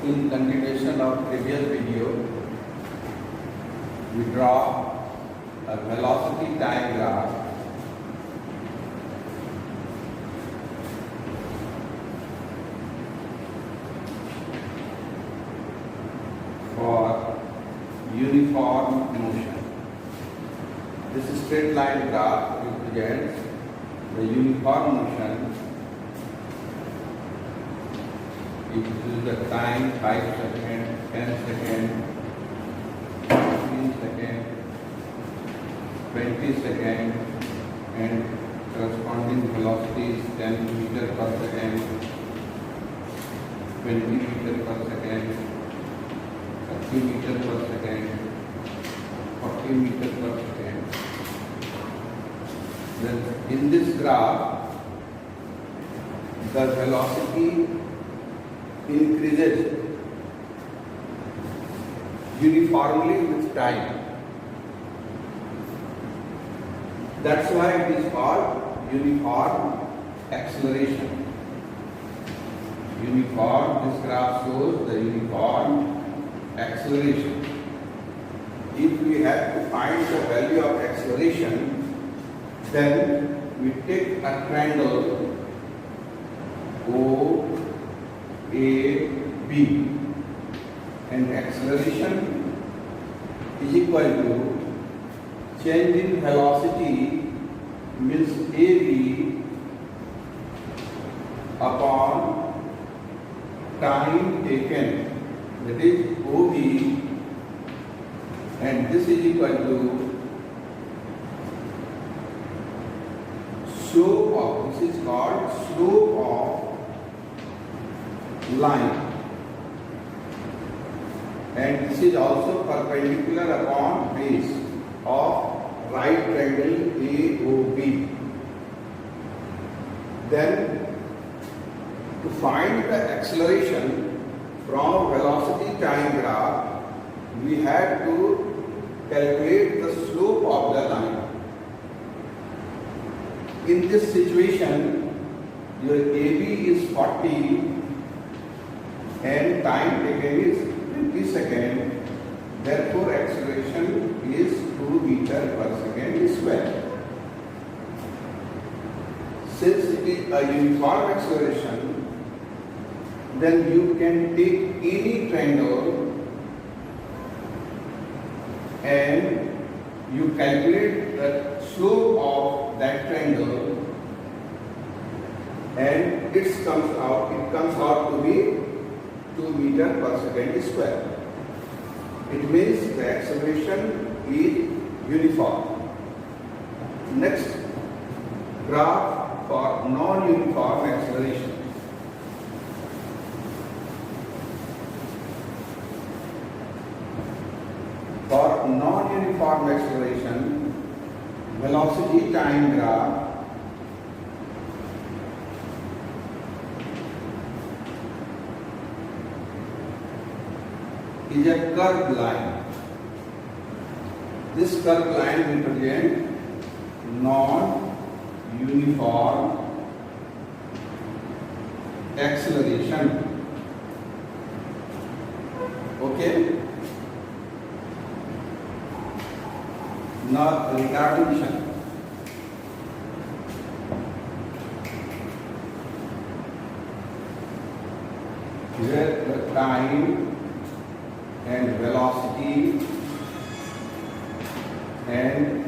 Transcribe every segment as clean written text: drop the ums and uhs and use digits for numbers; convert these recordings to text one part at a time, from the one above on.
in continuation of previous video, we draw a velocity time graph for uniform motion. This straight line graph represents the uniform motion. It is the time 5 seconds, 10 seconds, 15 seconds, 20 seconds, and corresponding velocity is 10 meter per second, 20 meter per second, 30 meter per second, 40 meter per second. Then in this graph, the velocity increases uniformly with time. That's why it is called uniform acceleration. This graph shows the uniform acceleration. If we have to find the value of acceleration, then we take a triangle O, A, B, and acceleration is equal to change in velocity means AB upon time taken, that is OB, and this is equal to slope of, this is called slope of line, and this is also perpendicular upon base of right triangle AOB. Then to find the acceleration from velocity time graph, we have to calculate the slope of the line. In this situation, your AB is 40 and time taken is 20 seconds. Therefore, acceleration is 2 meter per second square. Since it is a uniform acceleration, then you can take any triangle and you calculate the slope of that triangle, and it comes out to be 2 meter per second square. It means the acceleration is uniform. Next, graph for non-uniform acceleration. For non-uniform acceleration, velocity time graph is a curved line. This curved line represents non-uniform acceleration. Okay? Now retardation. Here the time and velocity and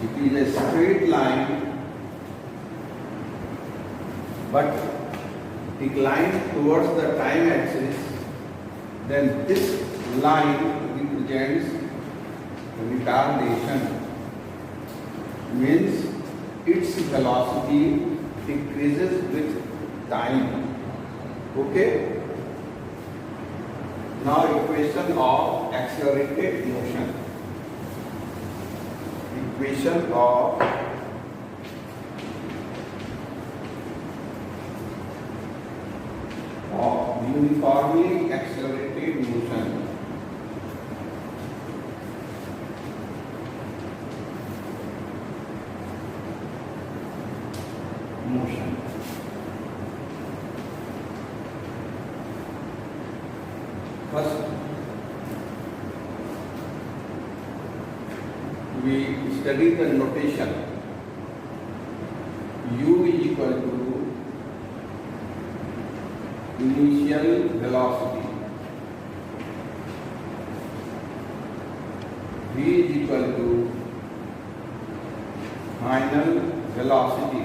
it is a straight line but declined towards the time axis, then this line represents retardation, means its velocity decreases with time. Okay? Now equation of accelerated motion. Equation of uniformly accelerated motion. study the notation. U is equal to initial velocity, V is equal to final velocity,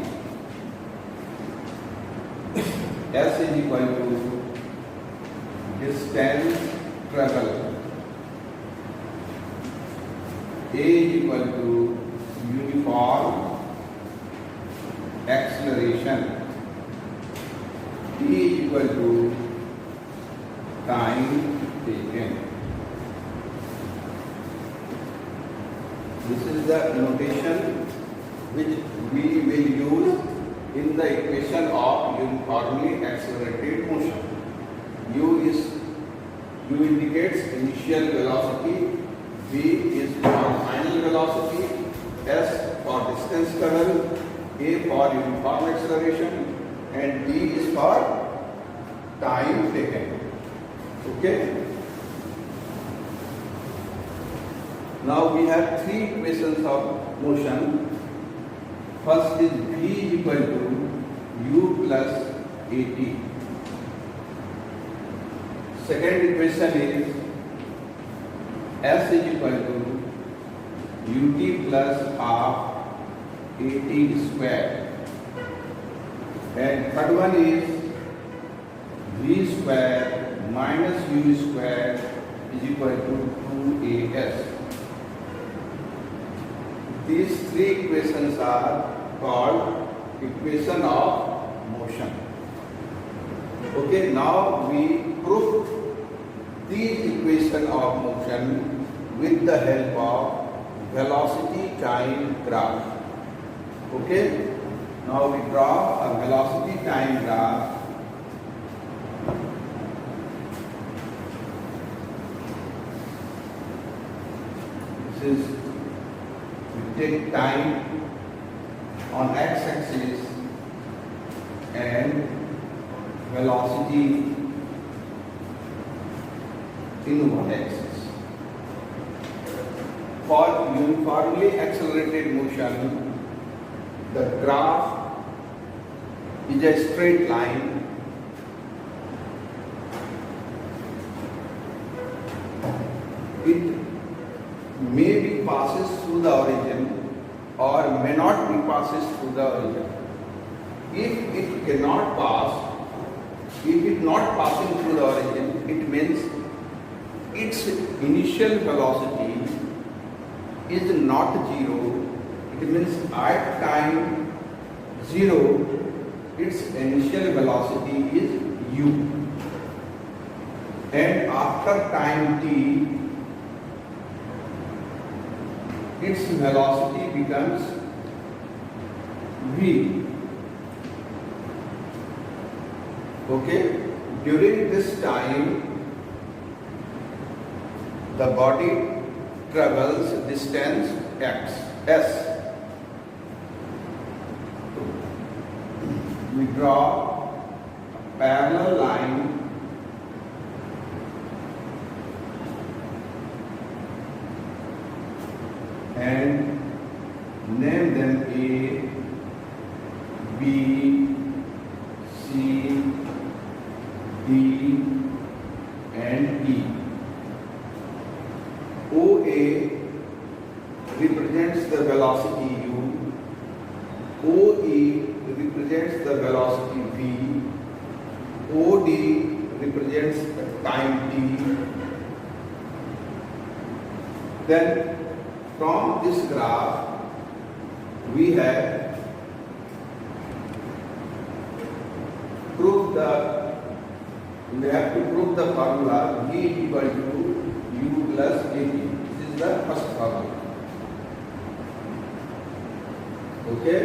S is equal to distance traveled, A is equal to uniform acceleration, T is equal to time taken. This is the notation which we will use in the equation of uniformly accelerated motion. U indicates initial velocity, V is for final velocity, S for distance traveled, A for uniform acceleration, and D is for time taken. Okay? Now we have three equations of motion. First is V is equal to U plus AT. Second equation is S is equal to UT plus half AT square. And third one is V square minus U square is equal to 2AS. These three equations are called equation of motion. Okay, now we prove these equation of motion with the help of velocity time graph. Okay, now we draw a velocity time graph. This is, we take time on x-axis and velocity in y-axis. For uniformly accelerated motion, the graph is a straight line. It may be passes through the origin or may not be passes through the origin. If it cannot pass, if it not passing through the origin, it means its initial velocity is not zero. It means at time 0, its initial velocity is u, and after time t, its velocity becomes v. Okay, during this time the body travels distance s. We draw a parallel line and name them A, B, C, D and E. OA represents the velocity u, OE represents the velocity v, OD represents the time t. Then from this graph we have to prove the formula V is equal to U plus AT. This is the first formula. Okay.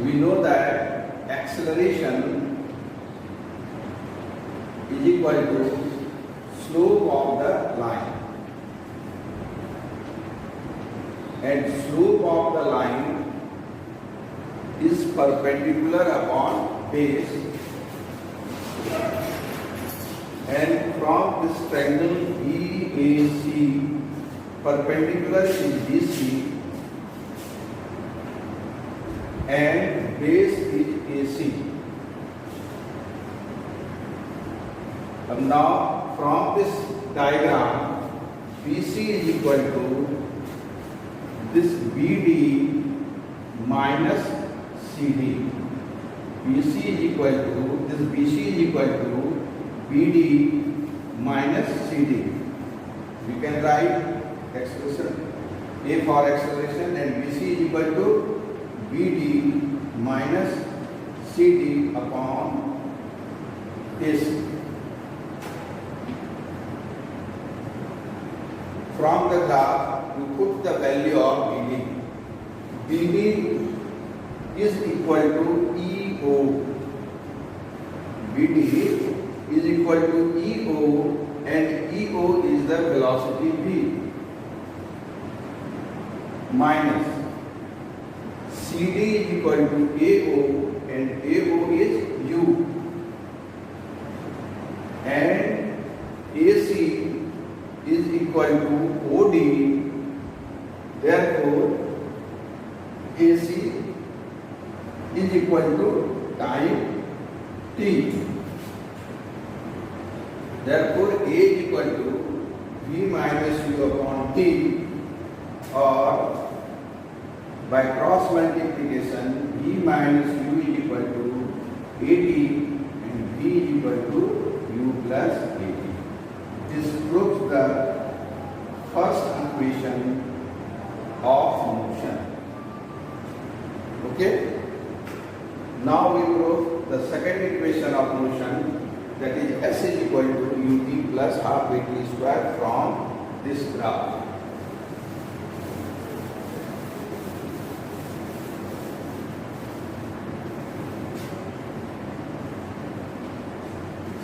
We know that acceleration is equal to slope of the line, and slope of the line is perpendicular upon base and from this triangle EAC, perpendicular is BC and base is AC. And now from this diagram, BC is equal to this BD minus CD. BC is equal to this BC is equal to BD minus CD. We can write expression A for acceleration and BC is equal to BD minus CD upon AC. From the graph, you put the value of BD. BD is equal to EO. BD is equal to EO and EO is the velocity V minus CD is equal to AO and AO is U and AC is equal to OD. Therefore, AC is equal to time T. Therefore, A is equal to V minus U upon T, or by cross multiplication, V minus U is equal to AT and V is equal to U plus AT. This proves the first equation of motion. Okay? Now we prove the second equation of motion, that is S is equal to ut plus half at square from this graph.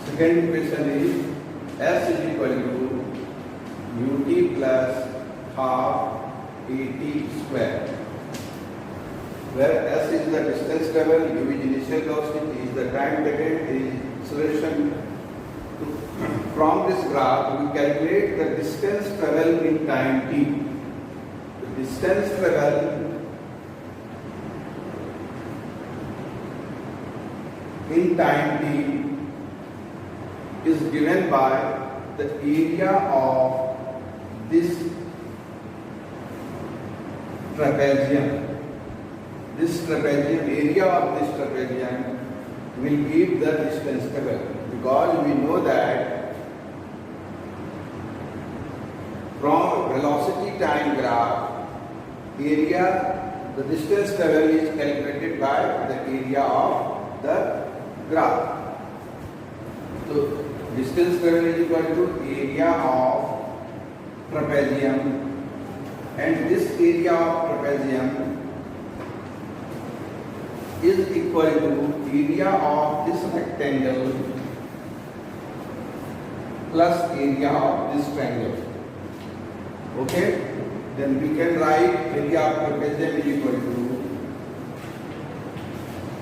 Second equation is S is equal to ut plus half at square, where S is the distance traveled, U is initial velocity, is the time taken, is acceleration. From this graph, we calculate the distance traveled in time t. The distance traveled in time t is given by the area of this trapezium. This trapezium, area of this trapezium will give the distance traveled, because we know that from velocity time graph, area, the distance traveled is calculated by the area of the graph. So distance traveled is equal to area of trapezium, and this area of trapezium is equal to area of this rectangle plus area of this triangle. Okay? Then we can write area of trapezium is equal to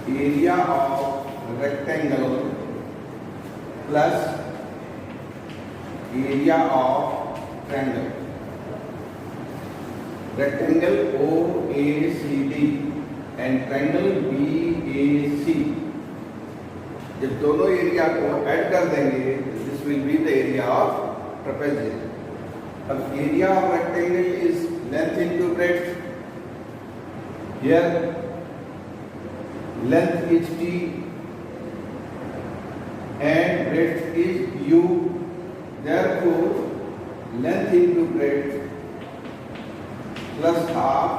area of rectangle plus area of triangle. Rectangle OACD and triangle BAC. जब दोनों area को add कर देंगे, this will be the area of trapezium. अब area of rectangle is length into breadth. Here length is t and breadth is u. Therefore, length into breadth plus half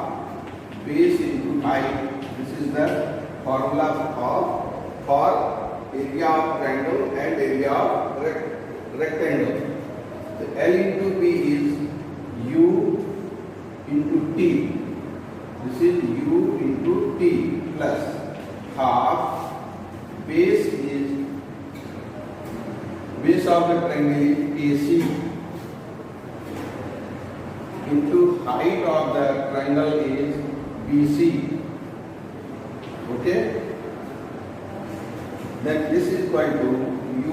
base into height. This is the formula for area of triangle and area of rectangle. So L into B is u into t. This is u into t plus half base of the triangle is AC into height of the triangle is BC. Okay? Then this is equal to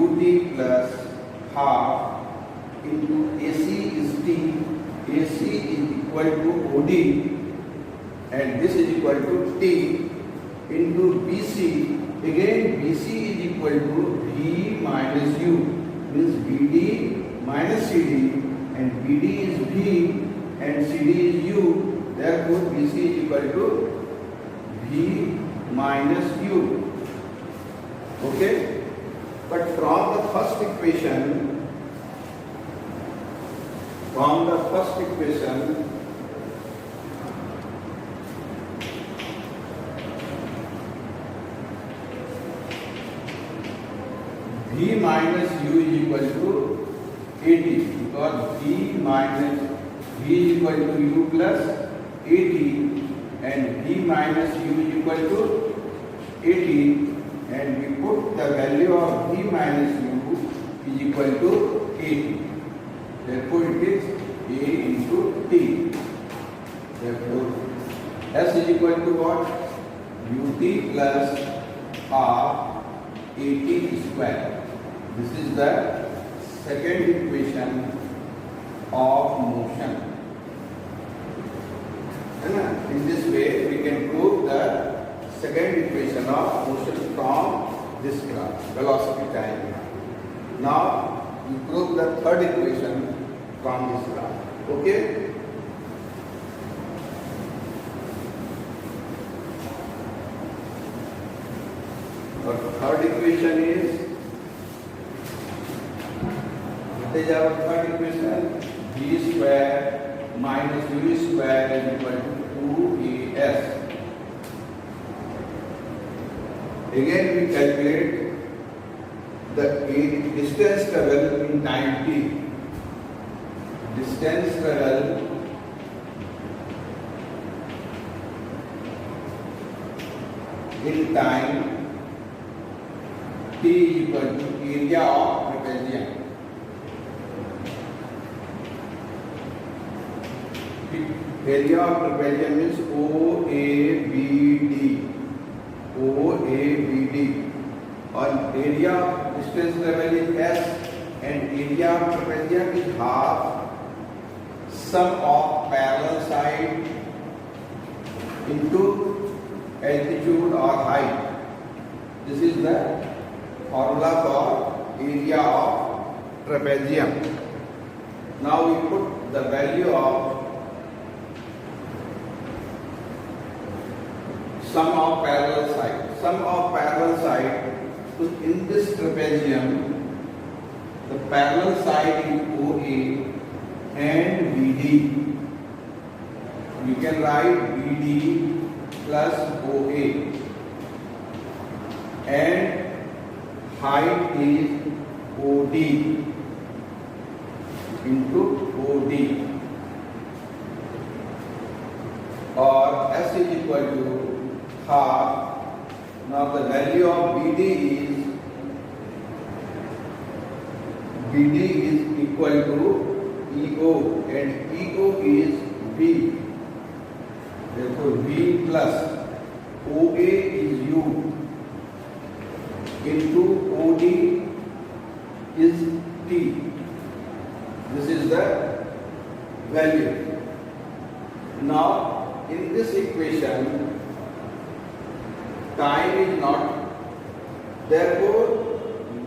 ut plus half into AC is T. AC is equal to OD and this is equal to T into BC. Again BC is equal to V minus U, means BD minus CD, and BD is V and CD is U. Therefore BC is equal to V minus U. Okay, but from the first equation, V minus U is equal to 80, because V is equal to U plus 80 and V minus U is equal to 80, and we put the value of V minus U is equal to 80. Therefore it is A into T. Therefore S is equal to what? UT plus half AT square. This is the second equation of motion. In this way we can prove the second equation of motion from this graph, velocity time. Now we prove the third equation from this graph. Okay? Our third equation is, what is our third equation? V square minus U square is equal to 2AS. Again we calculate the distance travel in time t. Distance travel in time t is equal to area of trapezium. Area of trapezium is OABD. OABD. और area distance travel is S and area of trapezium is half sum of parallel side into altitude or height. This is the formula for area of trapezium. Now we put the value of sum of parallel side. Sum of parallel side. So in this trapezium, the parallel side is OA and BD. We can write BD plus OA, and height is OD into OD, or S is equal to half. Now the value of BD is equal to EO, and EO is V. Therefore V plus OA is U into OD is T. This is the value. Now in this equation, time is not, therefore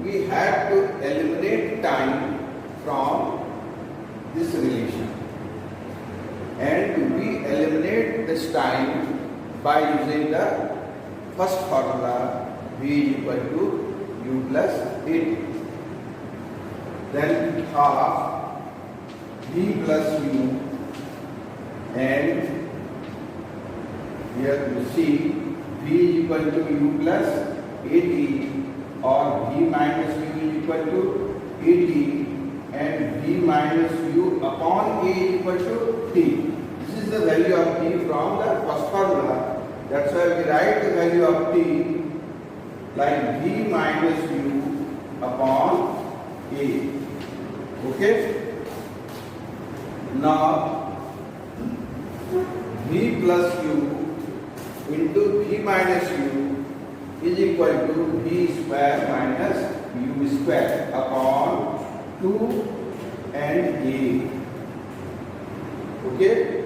we have to eliminate time from this relation, and we eliminate this time by using the first formula, V is equal to U plus 80. Then half V plus U, and here you see V is equal to U plus 80, or V minus U is equal to 80, and V minus U upon A is equal to T. This is the value of T from the first formula. That's why we write the value of T like V minus U upon A. Okay? Now V plus U into V minus U is equal to V square minus U square upon 2 and A. Okay?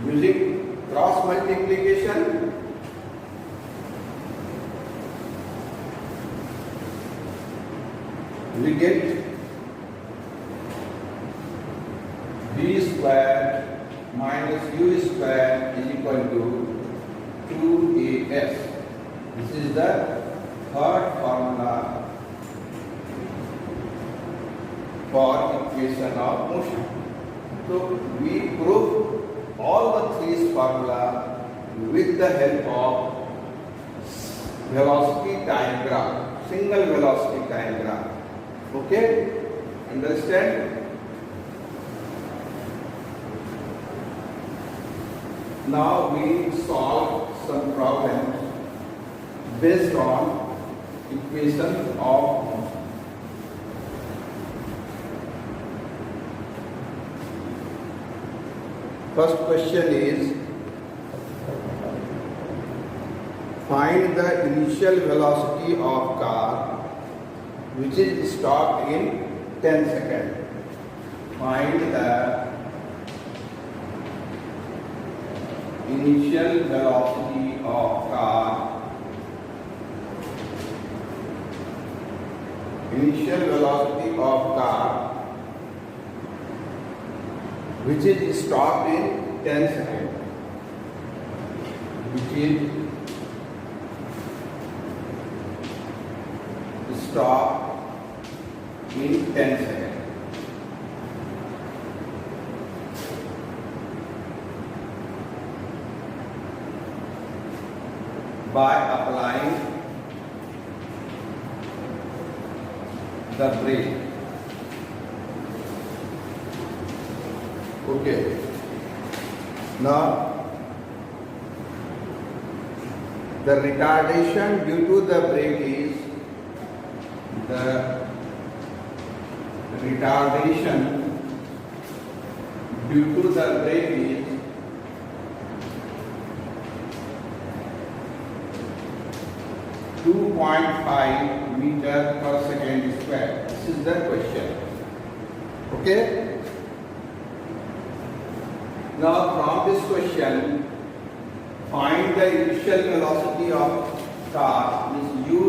Using cross multiplication, we get B square minus U square is equal to 2AS. This is the third formula for equation of motion. So we prove all the three formula with the help of velocity diagram, single velocity diagram. Okay? Understand? Now we solve some problems based on equation of motion. First question is, find the initial velocity of car which is stopped in 10 seconds. Find the initial velocity of car which is stopped in 10 seconds. Which is stopped in 10 seconds. By applying the brake. Okay. Now, the retardation due to the brake is the retardation due to the brake is 2.5 meter per second square. This is the question. Okay? Now from this question, find the initial velocity of car. Means u,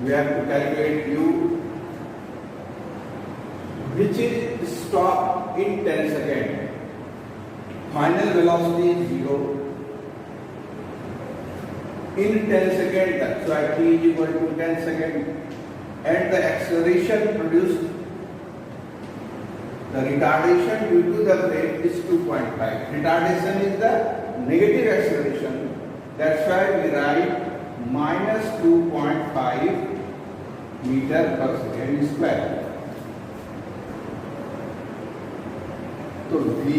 we have to calculate u, which is stopped in 10 seconds. Final velocity is 0. In 10 seconds, that's why t is equal to 10 seconds. And the acceleration produced, the retardation due to the brake is 2.5. Retardation is the negative acceleration. That's why we write minus 2.5 meter per second square. So V,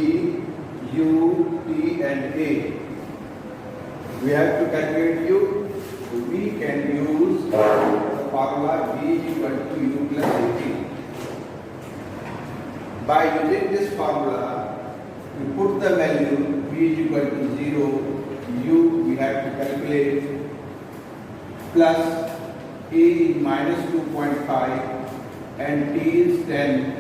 U, T and A. We have to calculate U. We can use the formula V is equal to U plus AT. By using this formula, we put the value V is equal to 0, U we have to calculate, plus A is minus 2.5 and T is 10,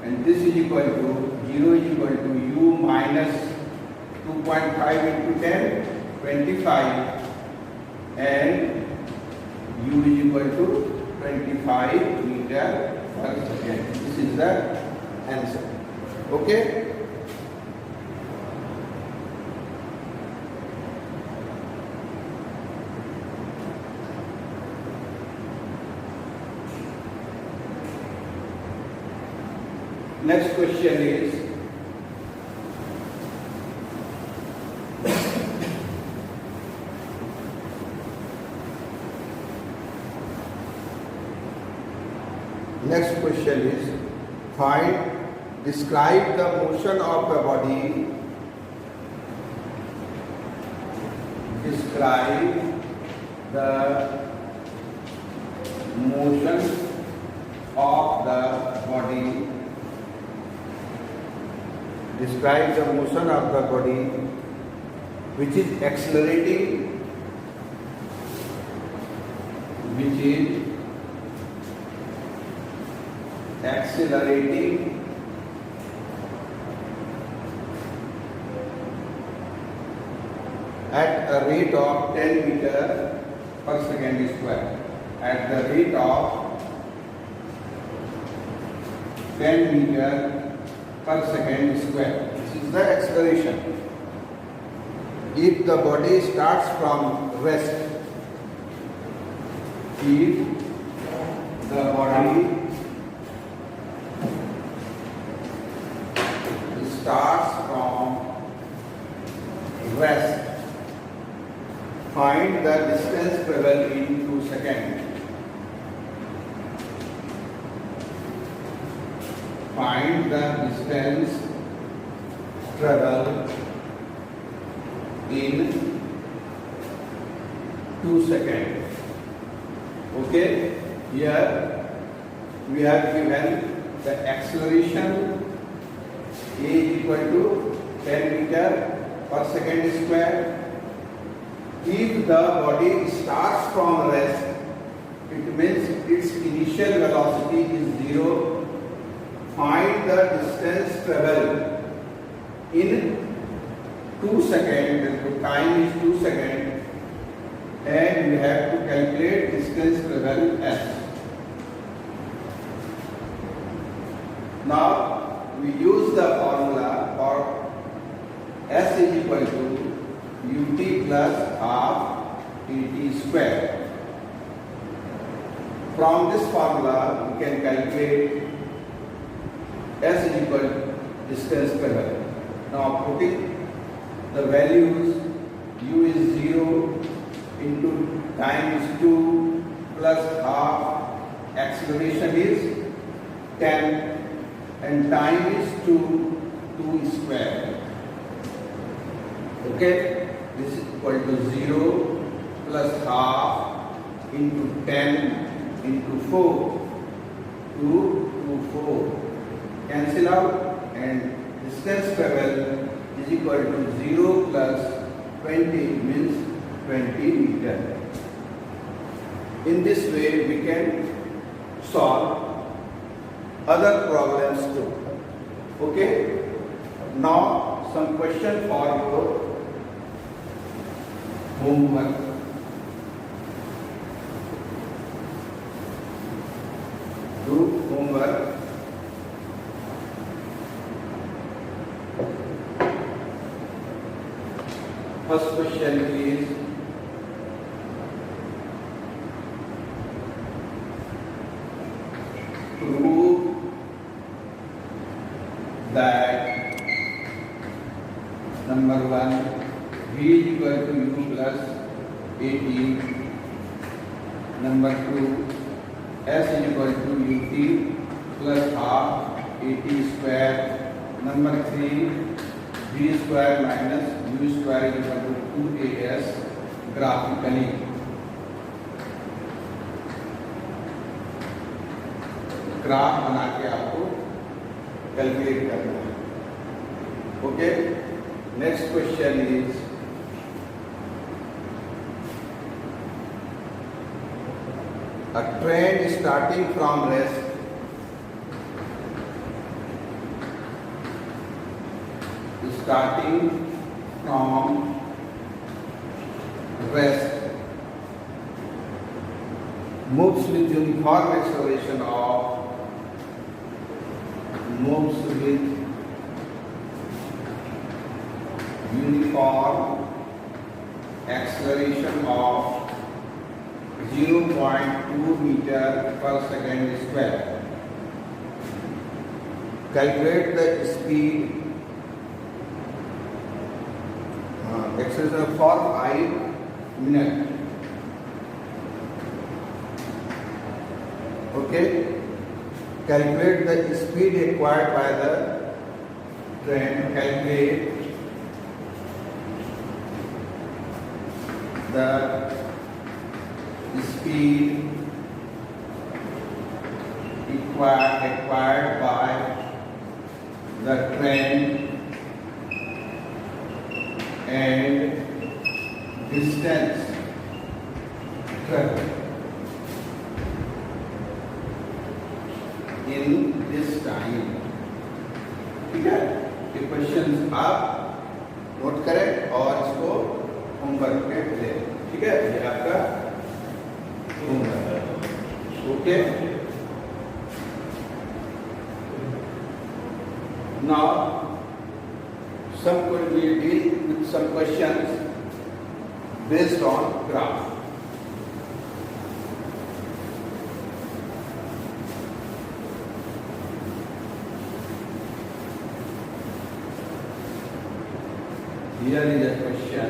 and this is equal to 0 is equal to U minus 2.5 into 10, 25, and U is equal to 25 meter per second. This is the answer. Okay? Next question is, describe the motion of the body. Describe the motion of the body. Describe the motion of the body which is accelerating, accelerating at a rate of 10 meter per second square. At the rate of 10 meter per second square. This is the acceleration. If the body starts from rest, if the body starts from rest, find the distance traveled in 2 seconds. Find the distance traveled in 2 seconds. Okay, here we have given the acceleration A is equal to 10 meter per second square. If the body starts from rest, it means its initial velocity is 0. Find the distance traveled in 2 seconds, the time is 2 seconds, and we have to calculate distance traveled s. Now we use the formula for s is equal to ut plus half at square. From this formula we can calculate s is equal to distance traveled. Now putting the values, u is 0 into time is 2 plus half, acceleration is 10 and time is 2 square. Okay, this is equal to 0 plus half into 10 into 4, 2 to 4. Cancel out and distance traveled is equal to 0 plus 20 means 20 meter. In this way we can solve other problems too. Okay. Now some question for your homework. Do homework. First question is prove that number 1 v is equal to u plus 18. Number 2 s is equal to ut plus half at square. Number 3 v square minus u square is equal to 2as graphically. Graph बना के आपको calculate करना है. Okay. Next question is a train starting from rest moves with uniform acceleration of of 0.2 meter per second square. Calculate the speed acceleration for 5 minutes. Okay. Calculate the speed required by the train. Calculate the speed required by the train and distance traveled in time. ठीक है, ये question आप note करें और इसको homework में लें। ठीक है, ये आपका homework. Okay, now some will deal with some questions based on graph. Here is a question.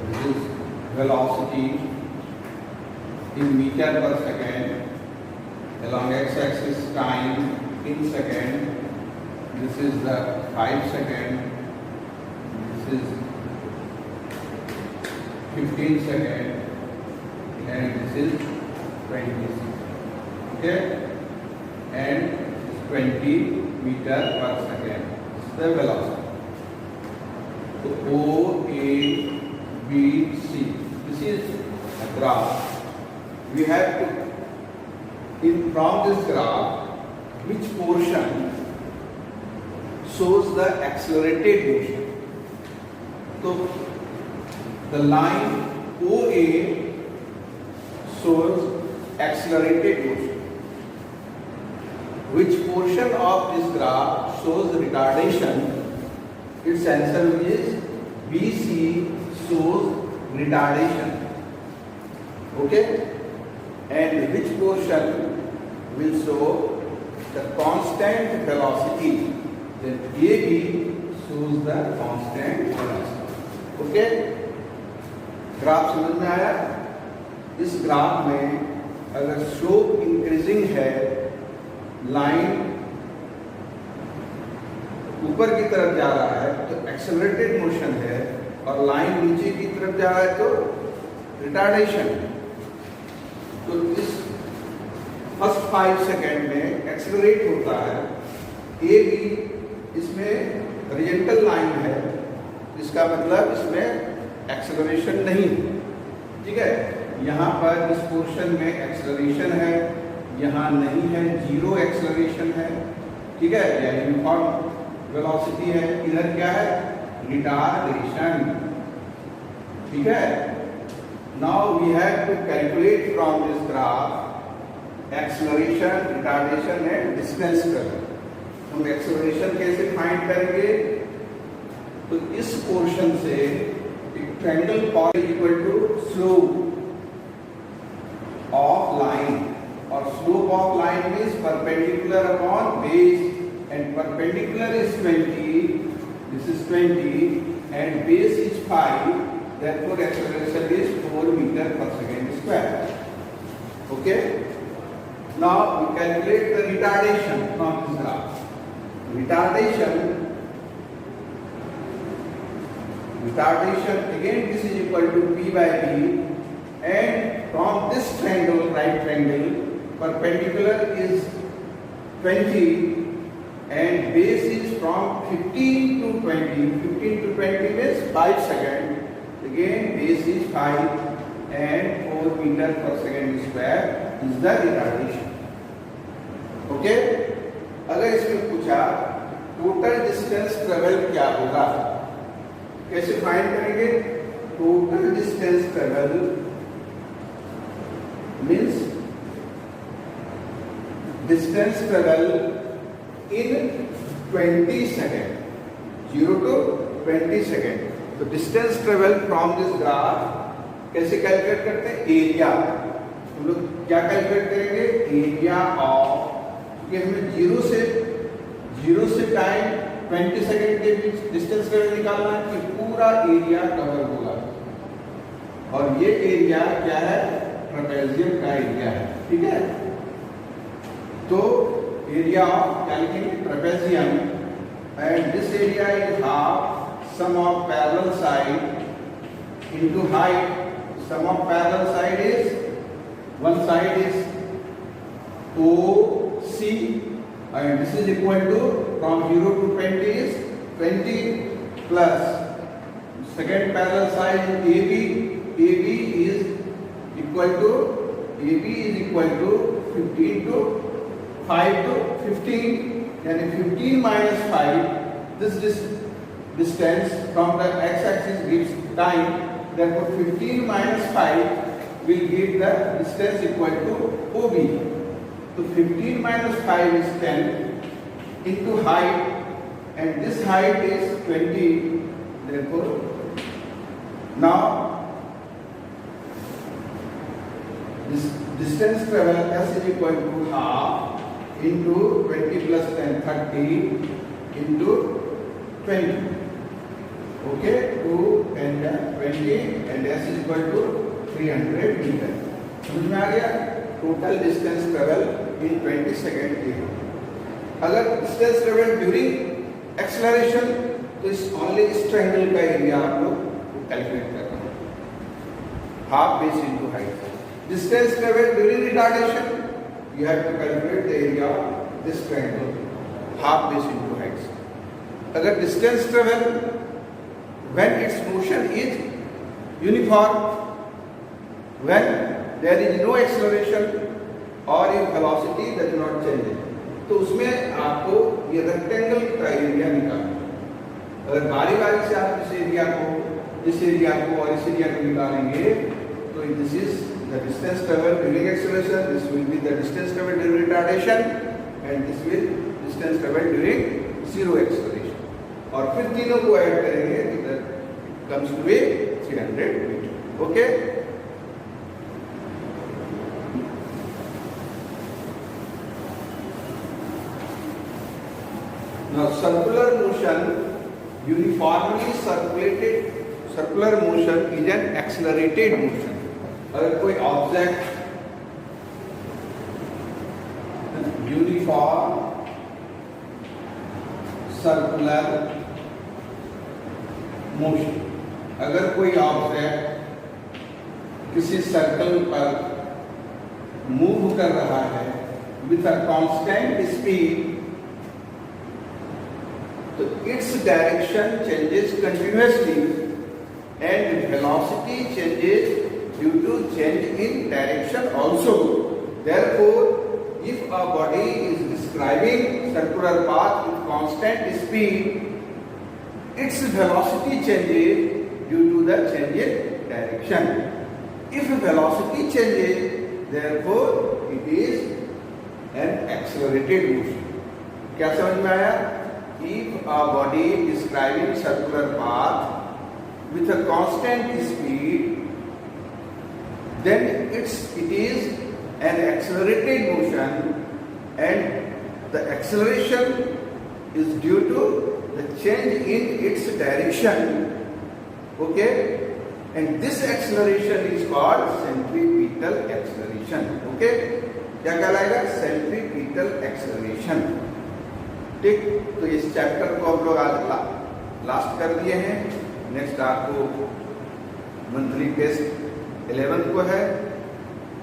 This is velocity in meter per second, along x-axis time in second. This is the 5 second. This is 15 second, and this is 20 second. Okay, and 20 meter per second. This is the velocity. So O, A, B, C. This is a graph. We have to, from this graph, which portion shows the accelerated motion. So the line OA shows accelerated motion. Which portion of this graph shows retardation? Its answer is BC shows retardation. Okay? And which portion will show the constant velocity? Then AB shows the constant velocity. Okay? Graph समझ में आया? इस graph में अगर slope increasing है, line ऊपर की तरफ जा रहा है तो एक्सेलरेटेड मोशन है, और लाइन नीचे की तरफ जा रहा है तो रिटार्डेशन। तो इस फर्स्ट 5 सेकेंड में एक्सेलरेट होता है। ए बी इसमें हॉरिजॉन्टल लाइन है, इसका मतलब इसमें एक्सेलरेशन नहीं है। ठीक है, यहाँ पर इस पोर्शन में एक्सेलरेशन है, यहाँ नहीं है, जीरो एक्सेलरेशन है। ठीक है, या यूनिफॉर्म वेलोसिटी है। इधर क्या है? रिटार्डेशन। ठीक है, now we have to calculate from this graph acceleration, retardation and distance curve. हम एक्सेलरेशन कैसे फाइंड करेंगे? तो इस पोर्शन से एक triangle point equal to slope of line, और slope of line means perpendicular upon base, and perpendicular is 20, this is 20 and base is 5, therefore acceleration is 4 meter per second square. Okay, now we calculate the retardation from this graph. Retardation again, this is equal to P by B, and from this triangle, right triangle, perpendicular is 20 and base is from 15 to 20. 15 to 20 means 5 seconds. Again base is 5 and 4 meter per second square is the retardation. Okay, अगर इसमें पूछा total distance travel क्या होगा, कैसे find करेंगे? Total distance travel means distance travel in 20 seconds, 0 to 20 seconds. तो distance travel from this graph कैसे calculate करते हैं? एरिया। हम लोग क्या कैलकुलेट करेंगे? एरिया ऑफ, ये हमें जीरो से टाइम 20 सेकंड के बीच डिस्टेंस ट्रेवल निकालना है कि पूरा एरिया कवर होगा, और ये एरिया क्या है? ट्रेपेजियम का एरिया है। ठीक है, तो area of क्या लिखेंगे? trapezium, and this area is half sum of parallel side into height. Sum of parallel side is, one side is OC, and this is equal to from 0 to 20 is 20 plus second parallel side is AB AB is equal to 15 to 5 to 15, and 15 minus 5, this distance from the x-axis gives time. Therefore 15 minus 5 will give the distance equal to OB. So 15 minus 5 is 10 into height, and this height is 20. Therefore now this distance traveled S is equal to half into 20 plus 10, 30 into 20. Okay, 2 and 20, and S is equal to 300 metre. समझ में आ गया? Total distance travel in 20 second के. अगर distance travel during acceleration, तो इस only इस triangle का एरिया आप लोग कैलकुलेट करना है. Half base into height. Distance travel during retardation, you have to calculate the area of this triangle, half base into height. अगर distance travel when its motion is uniform, when there is no acceleration or if velocity does not change, तो उसमें आपको ये rectangle का area निकालना है. अगर बारी बारी से आप इस एरिया को और इस एरिया को निकालेंगे, तो this is the distance traveled during acceleration, this will be the distance traveled during retardation, and this will distance traveled during zero acceleration. और फिर तीनों को ऐड करेंगे तो that comes to be 300 metre. Okay? Now circular motion, uniformly circular motion is an accelerated motion. अगर कोई object uniform circular motion, अगर कोई ऑब्जेक्ट किसी सर्कल पर मूव कर रहा है विथ अ कांस्टेंट स्पीड, तो its direction changes continuously and velocity changes due to change in direction also. Therefore, if a body is describing circular path with constant speed, its velocity changes due to the change in direction. If velocity changes, therefore it is an accelerated motion. क्या समझ में आया? If a body describing circular path with a constant speed, then it is an accelerated motion, and the acceleration is due to the change in its direction. Okay, and this acceleration is called centripetal acceleration. Okay, क्या कहलाएगा? centripetal acceleration. ठीक, तो इस chapter को हम लोग आज last कर दिए हैं. नेक्स्ट आपको मंथली टेस्ट 11th को है.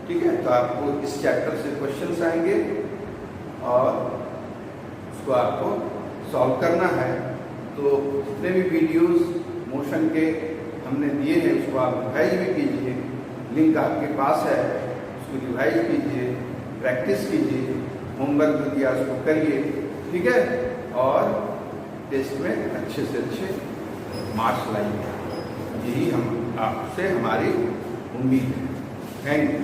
ठीक है, तो आपको इस चैप्टर से क्वेश्चंस आएंगे और उसको आपको सॉल्व करना है. तो जितने भी वीडियोस मोशन के हमने दिए हैं उसको आप रिवाइज भी कीजिए. लिंक आपके पास है, उसको रिवाइज कीजिए, प्रैक्टिस कीजिए, होमवर्क जो दिया उसको करिए. ठीक है, और टेस्ट में अच्छे से अच्छे मार्क्स लाइए. यही हम आपसे हमारी उम्मीद है. Thank you.